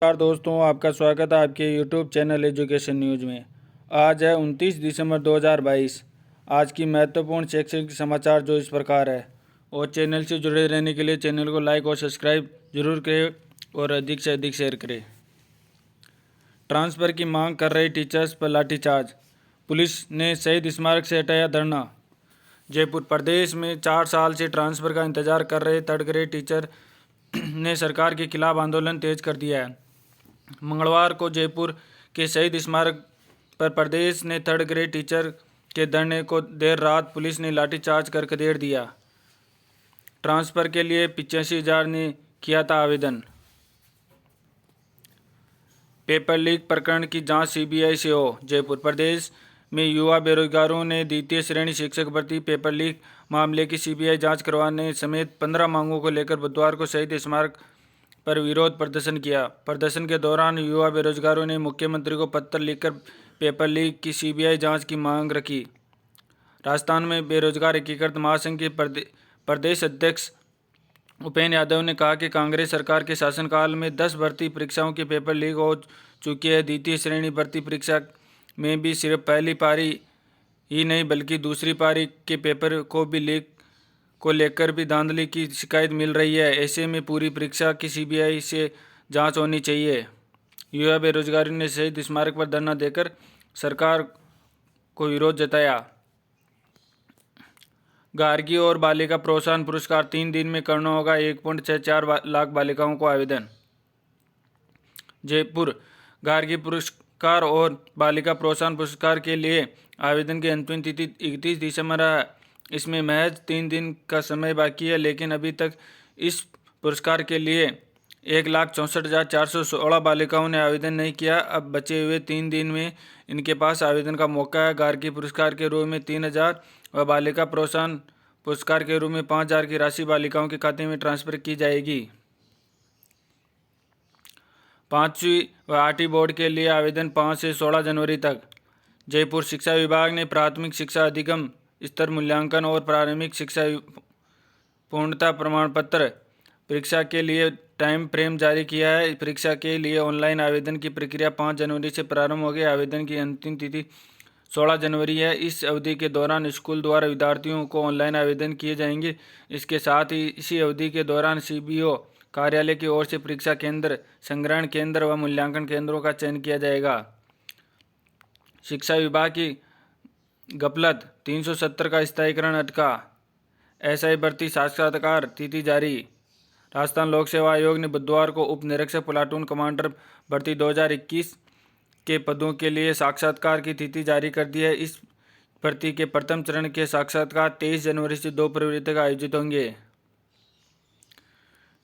नमस्कार दोस्तों, आपका स्वागत है आपके YouTube चैनल एजुकेशन न्यूज़ में। आज है 29 दिसंबर 2022। आज की महत्वपूर्ण शैक्षणिक समाचार जो इस प्रकार है, और चैनल से जुड़े रहने के लिए चैनल को लाइक और सब्सक्राइब जरूर करें और अधिक से अधिक शेयर करें। ट्रांसफ़र की मांग कर रहे टीचर्स पर लाठीचार्ज, पुलिस ने शहीद स्मारक से हटाया धरना। जयपुर प्रदेश में 4 साल से ट्रांसफ़र का इंतजार कर रहे थर्ड ग्रेड टीचर ने सरकार के खिलाफ आंदोलन तेज कर दिया है। मंगलवार को जयपुर के शहीद स्मारक पर प्रदेश ने थर्ड ग्रेड टीचर के धरने को देर रात पुलिस ने लाठीचार्ज कर खदेड़ दिया। ट्रांसफ़र के लिए 85,000 ने किया था आवेदन। पेपर लीक प्रकरण की जांच सीबीआई से हो। जयपुर प्रदेश में युवा बेरोजगारों ने द्वितीय श्रेणी शिक्षक भर्ती पेपर लीक मामले की सीबीआई जांच करवाने समेत 15 मांगों को लेकर बुधवार को शहीद स्मारक पर विरोध प्रदर्शन किया। प्रदर्शन के दौरान युवा बेरोजगारों ने मुख्यमंत्री को पत्र लिखकर पेपर लीक की सीबीआई जांच की मांग रखी। राजस्थान में बेरोजगार एकीकृत महासंघ के प्रदेश अध्यक्ष उपेंद्र यादव ने कहा कि कांग्रेस सरकार के शासनकाल में 10 भर्ती परीक्षाओं के पेपर लीक हो चुकी है। द्वितीय श्रेणी भर्ती परीक्षा में भी सिर्फ पहली पारी ही नहीं बल्कि दूसरी पारी के पेपर को भी लीक को लेकर भी धांधली की शिकायत मिल रही है। ऐसे में पूरी परीक्षा की सीबीआई से जांच होनी चाहिए। युवा बेरोजगारी ने शहीद स्मारक पर धरना देकर सरकार को विरोध जताया। गार्गी और बालिका प्रोत्साहन पुरस्कार 3 दिन में करना होगा 1.64 लाख बालिकाओं को आवेदन। जयपुर गार्गी पुरस्कार और बालिका प्रोत्साहन पुरस्कार के लिए आवेदन की अंतिम तिथि 31 दिसंबर है। इसमें महज 3 दिन का समय बाकी है, लेकिन अभी तक इस पुरस्कार के लिए 1,64,416 बालिकाओं ने आवेदन नहीं किया। अब बचे हुए 3 दिन में इनके पास आवेदन का मौका है। गार्गी पुरस्कार के रूप में 3,000 व बालिका प्रोत्साहन पुरस्कार के रूप में 5,000 की राशि बालिकाओं के खाते में ट्रांसफर की जाएगी। 5वीं व 8वीं बोर्ड के लिए आवेदन 5 से 16 जनवरी तक। जयपुर शिक्षा विभाग ने प्राथमिक शिक्षा अधिगम स्तर मूल्यांकन और प्रारंभिक शिक्षा पूर्णता प्रमाण पत्र परीक्षा के लिए टाइम फ्रेम जारी किया है। परीक्षा के लिए ऑनलाइन आवेदन की प्रक्रिया 5 जनवरी से प्रारंभ होगी। आवेदन की अंतिम तिथि 16 जनवरी है। इस अवधि के दौरान स्कूल द्वारा विद्यार्थियों को ऑनलाइन आवेदन किए जाएंगे। इसके साथ ही इसी अवधि के दौरान सीबीओ कार्यालय की ओर से परीक्षा केंद्र, संग्रहण केंद्र व मूल्यांकन केंद्रों का चयन किया जाएगा। शिक्षा विभाग की गफलत, 370 का स्थायीकरण अटका। एसआई भर्ती साक्षात्कार तिथि जारी। राजस्थान लोक सेवा आयोग ने बुधवार को उप निरीक्षक प्लाटून कमांडर भर्ती 2021 के पदों के लिए साक्षात्कार की तिथि जारी कर दी है। इस भर्ती के प्रथम चरण के साक्षात्कार 23 जनवरी से 2 फरवरी तक आयोजित होंगे।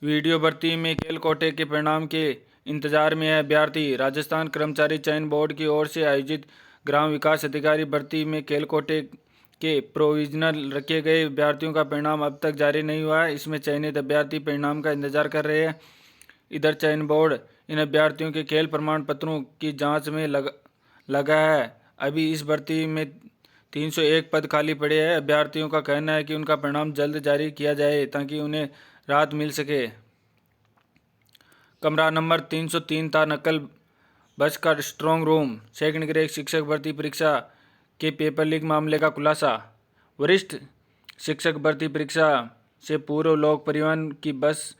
वीडियो भर्ती में खेल कोटे के परिणाम के इंतजार में है अभ्यर्थी। राजस्थान कर्मचारी चयन बोर्ड की ओर से आयोजित ग्राम विकास अधिकारी भर्ती में खेल कोटे के प्रोविजनल रखे गए अभ्यर्थियों का परिणाम अब तक जारी नहीं हुआ है। इसमें चयनित अभ्यर्थी परिणाम का इंतजार कर रहे हैं। इधर चयन बोर्ड इन अभ्यर्थियों के खेल प्रमाण पत्रों की जांच में लगा है। अभी इस भर्ती में 301 पद खाली पड़े हैं। अभ्यर्थियों का कहना है कि उनका परिणाम जल्द जारी किया जाए ताकि उन्हें राहत मिल सके। कमरा नंबर 303 था नकल बस का स्ट्रॉन्ग रूम। सेकंड ग्रेड शिक्षक भर्ती परीक्षा के पेपर लीक मामले का खुलासा। वरिष्ठ शिक्षक भर्ती परीक्षा से पूर्व लोक परिवहन की बस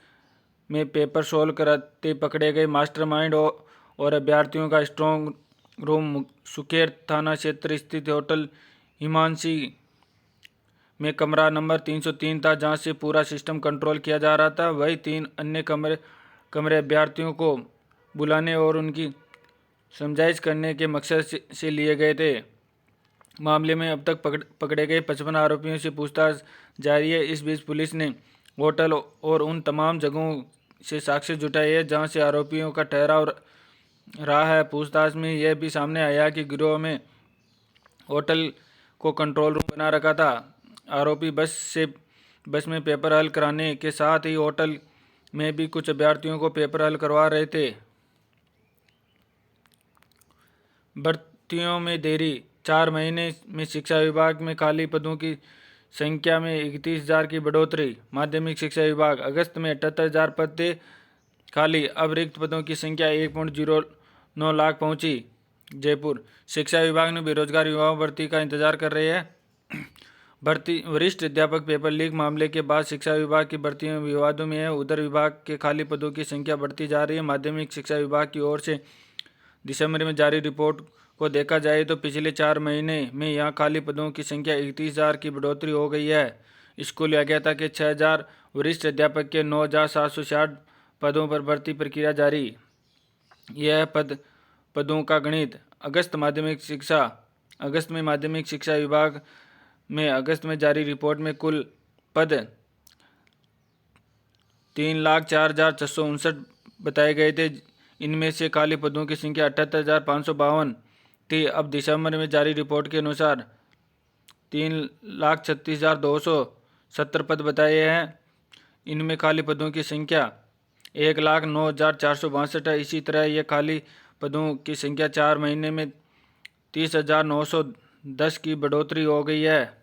में पेपर सोल्व कराते पकड़े गए मास्टरमाइंड और अभ्यर्थियों का स्ट्रॉन्ग रूम सुखेर थाना क्षेत्र स्थित होटल हिमांशी में कमरा नंबर 303 था, जहां से पूरा सिस्टम कंट्रोल किया जा रहा था। वही 3 अन्य कमरे अभ्यर्थियों को बुलाने और उनकी समझाइश करने के मकसद से लिए गए थे। मामले में अब तक पकड़े गए 55 आरोपियों से पूछताछ जारी है। इस बीच पुलिस ने होटल और उन तमाम जगहों से साक्ष्य जुटाए हैं जहां से आरोपियों का ठहराव रहा है। पूछताछ में यह भी सामने आया कि गिरोह में होटल को कंट्रोल रूम बना रखा था। आरोपी बस में पेपर हल कराने के साथ ही होटल में भी कुछ अभ्यर्थियों को पेपर हल करवा रहे थे। भर्तियों में देरी। 4 महीने में शिक्षा विभाग में खाली पदों की संख्या में 31,000 की बढ़ोतरी। माध्यमिक शिक्षा विभाग, अगस्त में 78,000 पद थे, खाली। अब रिक्त पदों की संख्या 1.09 लाख पहुंची। जयपुर शिक्षा विभाग में बेरोजगार युवाओं भर्ती का इंतजार कर रहे हैं। भर्ती वरिष्ठ अध्यापक पेपर लीक मामले के बाद शिक्षा विभाग की भर्ती में विवादों में है। उधर विभाग के खाली पदों की संख्या बढ़ती जा रही है। माध्यमिक शिक्षा विभाग की ओर से दिसंबर में जारी रिपोर्ट को देखा जाए तो पिछले 4 महीने में यहाँ खाली पदों की संख्या 31,000 की बढ़ोतरी हो गई है। स्कूल योग्यता के 6,000, वरिष्ठ अध्यापक के 9,760 पदों पर भर्ती प्रक्रिया जारी। यह पदों का गणित। अगस्त में माध्यमिक शिक्षा विभाग में अगस्त में जारी रिपोर्ट में कुल पद 3,04,659 बताए गए थे। इनमें से खाली पदों की संख्या 78,552 थी। अब दिसंबर में जारी रिपोर्ट के अनुसार 3,36,270 पद बताए हैं। इनमें खाली पदों की संख्या 1,09,462 है। इसी तरह यह खाली पदों की संख्या 4 महीने में 30,910 की बढ़ोतरी हो गई है।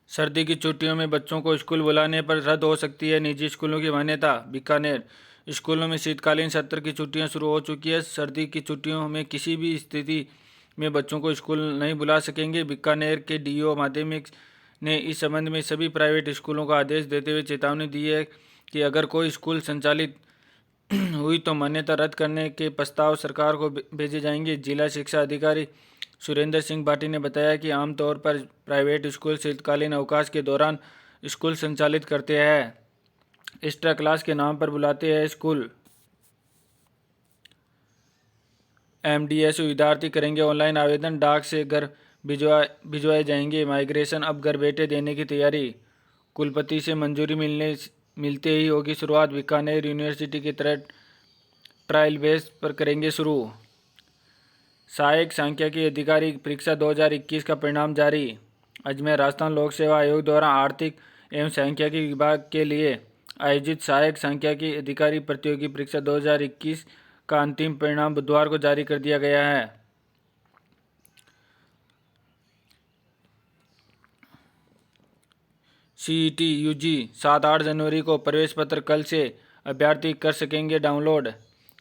सर्दी की छुट्टियों में बच्चों को स्कूल बुलाने पर रद्द हो सकती है निजी स्कूलों की मान्यता। बीकानेर स्कूलों में शीतकालीन सत्र की छुट्टियां शुरू हो चुकी है। सर्दी की छुट्टियों में किसी भी स्थिति में बच्चों को स्कूल नहीं बुला सकेंगे। बीकानेर के डीओ माध्यमिक ने इस संबंध में सभी प्राइवेट स्कूलों को आदेश देते हुए चेतावनी दी है कि अगर कोई स्कूल संचालित हुई तो मान्यता रद्द करने के प्रस्ताव सरकार को भेजे जाएंगे। जिला शिक्षा अधिकारी सुरेंद्र सिंह भाटी ने बताया कि आमतौर पर प्राइवेट स्कूल शीतकालीन अवकाश के दौरान स्कूल संचालित करते हैं, एक्स्ट्रा क्लास के नाम पर बुलाते हैं। स्कूल एमडीएसयू विद्यार्थी करेंगे ऑनलाइन आवेदन, डाक से घर भिजवाए जाएंगे। माइग्रेशन अब घर बैठे देने की तैयारी। कुलपति से मंजूरी मिलते ही होगी शुरुआत। बीकानेर यूनिवर्सिटी की तरह ट्रायल बेस पर करेंगे शुरू। सहायक सांख्यिकी अधिकारी परीक्षा 2021 का परिणाम जारी। अजमेर राजस्थान लोक सेवा आयोग द्वारा आर्थिक एवं सांख्यिकी विभाग के लिए आयोजित सहायक सांख्यिकी अधिकारी प्रतियोगी परीक्षा 2021 का अंतिम परिणाम बुधवार को जारी कर दिया गया है। सीईटी यूजी 7-8 जनवरी को प्रवेश पत्र कल से अभ्यर्थी कर सकेंगे डाउनलोड।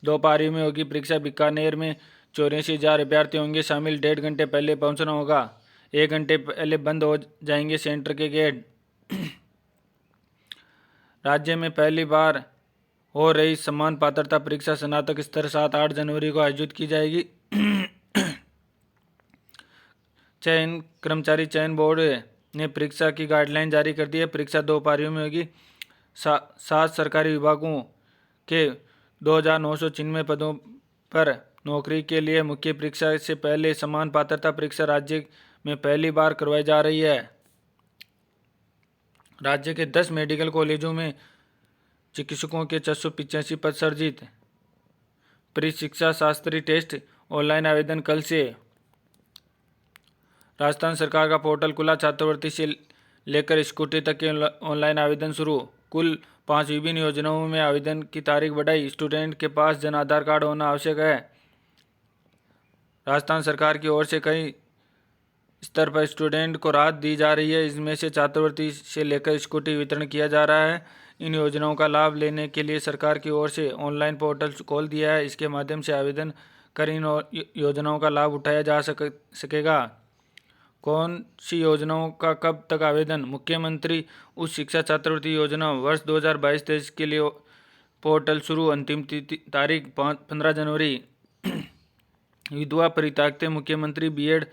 2 पारियों में होगी परीक्षा। बीकानेर में 84,000 अभ्यर्थी होंगे शामिल। 1.5 घंटे पहले पहुंचना होगा। 1 घंटे पहले बंद हो जाएंगे सेंटर के गेट। राज्य में पहली बार हो रही समान पात्रता परीक्षा स्नातक स्तर 7-8 जनवरी को आयोजित की जाएगी। कर्मचारी चयन बोर्ड ने परीक्षा की गाइडलाइन जारी कर दी है। परीक्षा 2 पारियों में होगी। 7 सरकारी विभागों के 2,996 पदों पर नौकरी के लिए मुख्य परीक्षा से पहले समान पात्रता परीक्षा राज्य में पहली बार करवाई जा रही है। राज्य के 10 मेडिकल कॉलेजों में चिकित्सकों के 685 पद सृजित। प्री शिक्षा शास्त्री टेस्ट ऑनलाइन आवेदन कल से। राजस्थान सरकार का पोर्टल खुला। छात्रवृत्ति से लेकर स्कूटी तक के ऑनलाइन आवेदन शुरू। कुल 5 विभिन्न योजनाओं में आवेदन की तारीख बढ़ाई। स्टूडेंट के पास जन आधार कार्ड होना आवश्यक है। राजस्थान सरकार की ओर से कई स्तर पर स्टूडेंट को राहत दी जा रही है। इसमें से छात्रवृत्ति से लेकर स्कूटी वितरण किया जा रहा है। इन योजनाओं का लाभ लेने के लिए सरकार की ओर से ऑनलाइन पोर्टल खोल दिया है। इसके माध्यम से आवेदन कर इन योजनाओं का लाभ उठाया जा सकेगा। कौन सी योजनाओं का कब तक आवेदन? मुख्यमंत्री उच्च शिक्षा छात्रवृत्ति योजना वर्ष 2022-23 के लिए पोर्टल शुरू। अंतिम तारीख 15 जनवरी। विधवा परित्यक्ता मुख्यमंत्री बीएड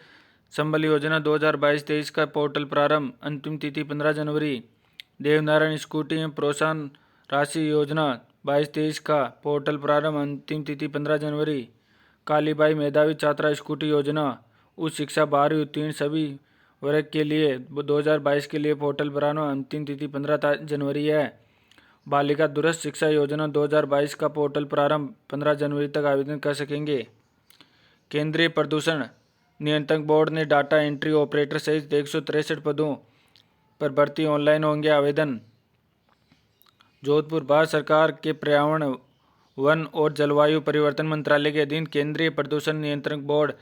संबल योजना 2022-23 का पोर्टल प्रारंभ। अंतिम तिथि 15 जनवरी। देवनारायण स्कूटी में प्रोत्साहन राशि योजना 22-23 का पोर्टल प्रारंभ। अंतिम तिथि 15 जनवरी। कालीबाई मेधावी छात्रा स्कूटी योजना उच्च शिक्षा 12वीं उत्तीर्ण सभी वर्ग के लिए 2022 के लिए पोर्टल प्रारंभ। अंतिम तिथि 15 जनवरी है। बालिका दूरस्थ शिक्षा योजना 2022 का पोर्टल प्रारंभ। 15 जनवरी तक आवेदन कर सकेंगे। केंद्रीय प्रदूषण नियंत्रण बोर्ड ने डाटा एंट्री ऑपरेटर सहित 163 पदों पर भर्ती ऑनलाइन होंगे आवेदन। जोधपुर भारत सरकार के पर्यावरण वन और जलवायु परिवर्तन मंत्रालय के अधीन केंद्रीय प्रदूषण नियंत्रण बोर्ड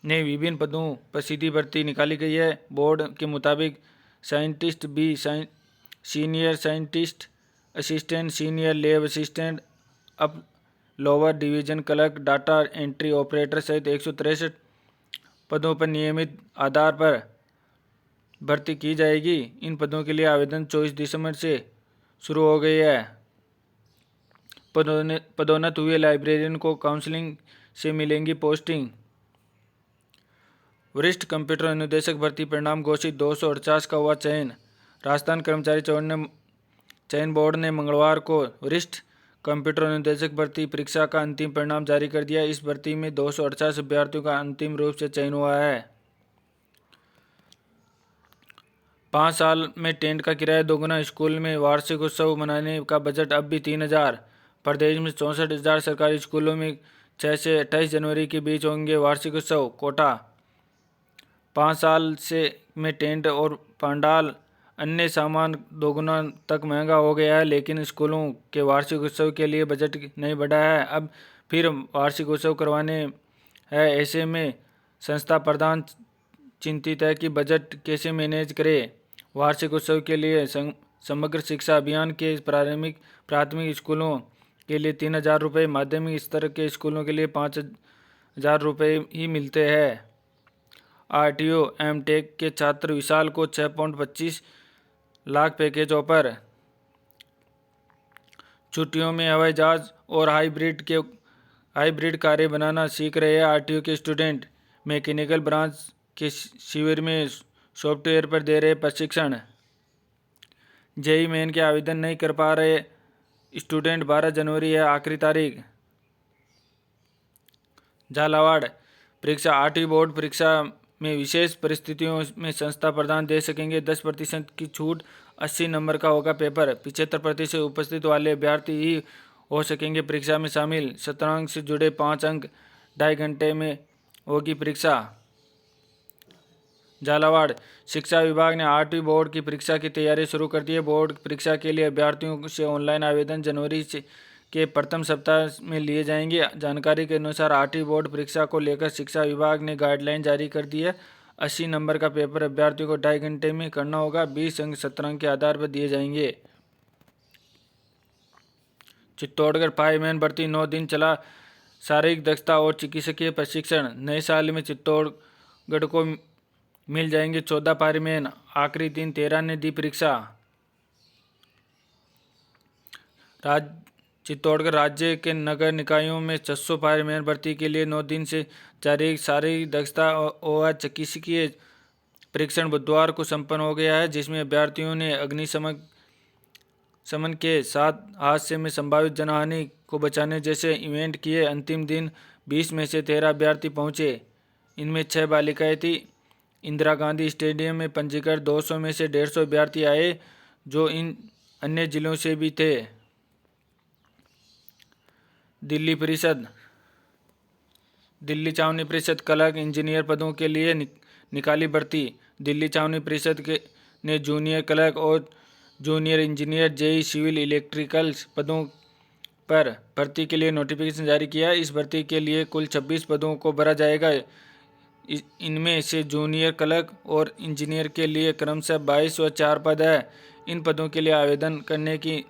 ने विभिन्न पदों पर सीधी भर्ती निकाली गई है। बोर्ड के मुताबिक scientist B, senior scientist assistant, senior lab assistant, up lower division clerk, data entry operator सहित 163 पदों पर नियमित आधार पर भर्ती की जाएगी। इन पदों के लिए आवेदन 24 दिसंबर से शुरू हो गई है। पदोन्नत हुए लाइब्रेरियन को काउंसलिंग से मिलेंगी पोस्टिंग। वरिष्ठ कंप्यूटर अनुदेशक भर्ती परिणाम घोषित, 248 का हुआ चयन। राजस्थान कर्मचारी चयन बोर्ड ने मंगलवार को वरिष्ठ कंप्यूटर अनुदेशक भर्ती परीक्षा का अंतिम परिणाम जारी कर दिया। इस भर्ती में 248 अभ्यर्थियों का अंतिम रूप से चयन हुआ है। 5 साल में टेंट का किराया दोगुना, स्कूल में वार्षिक उत्सव मनाने का बजट अब भी 3000। प्रदेश में 64,000 सरकारी स्कूलों में 6 से 28 जनवरी के बीच होंगे वार्षिक उत्सव। कोटा 5 साल से में टेंट और पंडाल अन्य सामान दोगुना तक महंगा हो गया है, लेकिन स्कूलों के वार्षिक उत्सव के लिए बजट नहीं बढ़ा है। अब फिर वार्षिक उत्सव करवाने हैं। ऐसे में संस्था प्रधान चिंतित है कि बजट कैसे मैनेज करे। वार्षिक उत्सव के लिए समग्र शिक्षा अभियान के प्राथमिक स्कूलों के लिए 3,000 रुपये, माध्यमिक स्तर के स्कूलों के लिए 5,000 रुपये ही मिलते हैं। आरटीओ एमटेक के छात्र विशाल को 6.25 लाख पैकेजों पर। छुट्टियों में हवाई जहाज और हाइब्रिड कारें बनाना सीख रहे हैं आरटीओ के स्टूडेंट। मैकेनिकल ब्रांच के शिविर में सॉफ्टवेयर पर दे रहे प्रशिक्षण। जेईई मेन के आवेदन नहीं कर पा रहे स्टूडेंट, 12 जनवरी है आखिरी तारीख। झालावाड़ परीक्षा, आरटीओ बोर्ड परीक्षा में विशेष परिस्थितियों में संस्था प्रदान दे सकेंगे 10% की छूट। 80 नंबर का होगा पेपर। 75% उपस्थित वाले अभ्यर्थी ही हो सकेंगे परीक्षा में शामिल। शतरंज से जुड़े 5 अंक, 2.5 घंटे में होगी परीक्षा। झालावाड़ शिक्षा विभाग ने आरटीओ बोर्ड की परीक्षा की तैयारी शुरू कर दी है। बोर्ड परीक्षा के लिए अभ्यर्थियों से ऑनलाइन आवेदन जनवरी के प्रथम सप्ताह में लिए जाएंगे। जानकारी के अनुसार आरटीओ बोर्ड परीक्षा को लेकर शिक्षा विभाग ने गाइडलाइन जारी कर दी है। 80 नंबर का पेपर अभ्यर्थियों को 2.5 घंटे में करना होगा। 20 अंक शतरंज के आधार पर दिए जाएंगे। चित्तौड़गढ़ फायरमैन भर्ती 9 दिन चला शारीरिक दक्षता और चिकित्सकीय प्रशिक्षण। नए साल में चित्तौड़गढ़ को मिल जाएंगे 14 फायरमैन। आखिरी दिन 13 ने दी परीक्षा। चित्तौड़गढ़ राज्य के नगर निकायों में 600 फायरमैन भर्ती के लिए 9 दिन से जारी शारीरिक दक्षता और चिकित्सकीय परीक्षण बुधवार को संपन्न हो गया है, जिसमें अभ्यर्थियों ने अग्निशमन के साथ हादसे में संभावित जनहानि को बचाने जैसे इवेंट किए। अंतिम दिन 20 में से 13 अभ्यर्थी पहुंचे। इनमें 6 बालिकाएं थी। इंदिरा गांधी स्टेडियम में पंजीकृत 200 में से 150 अभ्यर्थी आए, जो इन अन्य जिलों से भी थे। दिल्ली छावनी परिषद क्लर्क इंजीनियर पदों के लिए निकाली भर्ती। दिल्ली छावनी परिषद ने जूनियर क्लर्क और junior engineer JEE civil electricals पदों पर भर्ती के लिए नोटिफिकेशन जारी किया। इस भर्ती के लिए कुल 26 पदों को भरा जाएगा। इनमें से जूनियर क्लर्क और इंजीनियर के लिए क्रमशः 22 व 4 पद है। इन पदों के लिए आवेदन करने की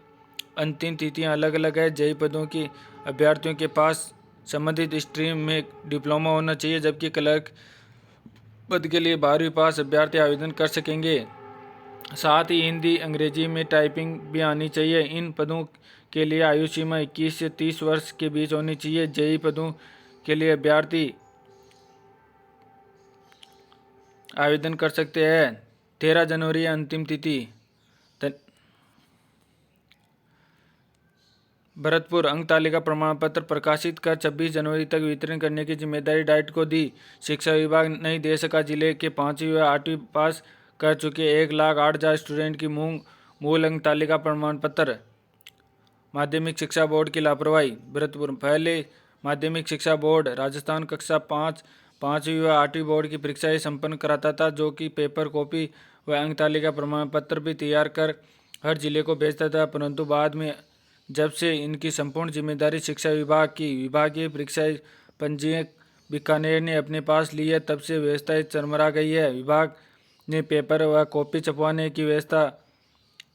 अंतिम तिथियां अलग अलग है। जेईई पदों की अभ्यर्थियों के पास संबंधित स्ट्रीम में डिप्लोमा होना चाहिए, जबकि क्लर्क पद के लिए 12वीं पास अभ्यर्थी आवेदन कर सकेंगे। साथ ही हिंदी अंग्रेजी में टाइपिंग भी आनी चाहिए। इन पदों के लिए आयु सीमा 21 से 30 वर्ष के बीच होनी चाहिए। जेईई पदों के लिए अभ्यर्थी आवेदन कर सकते हैं। 13 जनवरी अंतिम तिथि। भरतपुर अंक तालिका प्रमाण पत्र प्रकाशित कर 26 जनवरी तक वितरण करने की जिम्मेदारी डाइट को दी। शिक्षा विभाग नहीं दे सका। जिले के 5वीं व 8वीं पास कर चुके 1,08,000 स्टूडेंट की मूल अंक तालिका प्रमाण पत्र। माध्यमिक शिक्षा बोर्ड की लापरवाही। भरतपुर पहले माध्यमिक शिक्षा बोर्ड राजस्थान कक्षा 5, 5वीं व 8वीं बोर्ड की परीक्षाएं संपन्न कराता था, जो कि पेपर कॉपी व अंक तालिका प्रमाण पत्र भी तैयार कर हर जिले को भेजता था। परंतु बाद में जब से इनकी संपूर्ण जिम्मेदारी शिक्षा विभाग की विभागीय परीक्षा पंजीयक बीकानेर ने अपने पास ली है, तब से व्यवस्था चरमरा गई है। विभाग ने पेपर व कॉपी छपवाने की व्यवस्था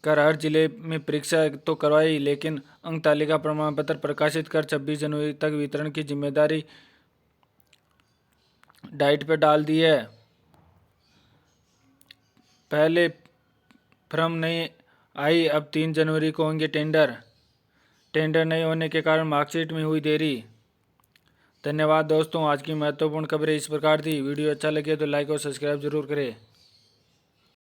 कर हर जिले में परीक्षा तो करवाई, लेकिन अंक तालिका प्रमाण पत्र प्रकाशित कर 26 जनवरी तक वितरण की जिम्मेदारी डाइट पर डाल दी है। पहले फर्म नहीं आई, अब 3 जनवरी को होंगे टेंडर नहीं होने के कारण मार्कशीट में हुई देरी। धन्यवाद दोस्तों, आज की महत्वपूर्ण खबरें इस प्रकार थी। वीडियो अच्छा लगे तो लाइक और सब्सक्राइब जरूर करें।